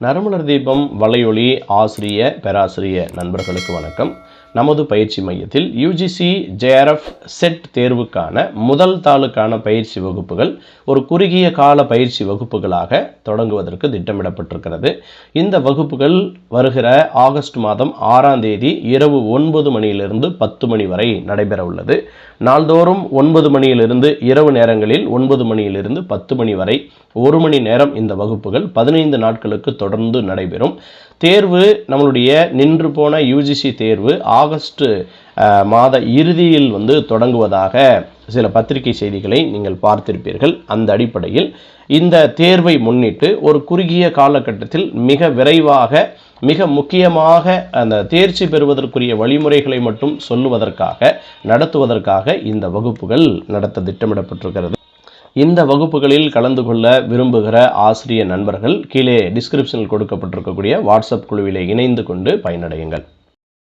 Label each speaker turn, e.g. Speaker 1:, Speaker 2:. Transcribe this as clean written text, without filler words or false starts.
Speaker 1: நறுமலர் தீபம் வலையொலி ஆசிரிய பேராசிரிய நண்பர்களுக்கு வணக்கம். நமது பயிற்சி மையத்தில் யுஜிசி JRF செட் தேர்வுக்கான முதல் தாளுக்கான பயிற்சி வகுப்புகள் ஒரு குறுகிய கால பயிற்சி வகுப்புகளாக தொடங்குவதற்கு திட்டமிடப்பட்டிருக்கிறது. இந்த வகுப்புகள் வருகிற ஆகஸ்ட் மாதம் 6ஆம் தேதி இரவு 9 மணியிலிருந்து 10 மணி வரை நடைபெற உள்ளது. நாள்தோறும் 9 மணியிலிருந்து இரவு நேரங்களில் 9 மணியிலிருந்து 10 மணி வரை 1 மணி நேரம் இந்த வகுப்புகள் 15 நாட்களுக்கு தொடர்ந்து நடைபெறும். தேர்வு நம்மளுடைய நின்று போன யுஜிசி தேர்வு ஆகஸ்ட் மாத இறுதியில் தொடங்குவதாக சில பத்திரிகை செய்திகளை நீங்கள் பார்த்திருப்பீர்கள். அந்த அடிப்படையில் இந்த தேர்வை முன்னிட்டு ஒரு குறுகிய காலகட்டத்தில் மிக விரைவாக மிக முக்கியமாக அந்த தேர்ச்சி பெறுவதற்குரிய வழிமுறைகளை மட்டும் நடத்துவதற்காக இந்த வகுப்புகள் நடத்த திட்டமிடப்பட்டிருக்கிறது. இந்த வகுப்புகளில் கலந்து கொள்ள விரும்புகிற ஆசிரிய நண்பர்கள் கீழே டிஸ்கிரிப்ஷனில் கொடுக்கப்பட்டிருக்கக்கூடிய வாட்ஸ்அப் குழுவிலே இணைந்து கொண்டு பயனடையுங்கள்.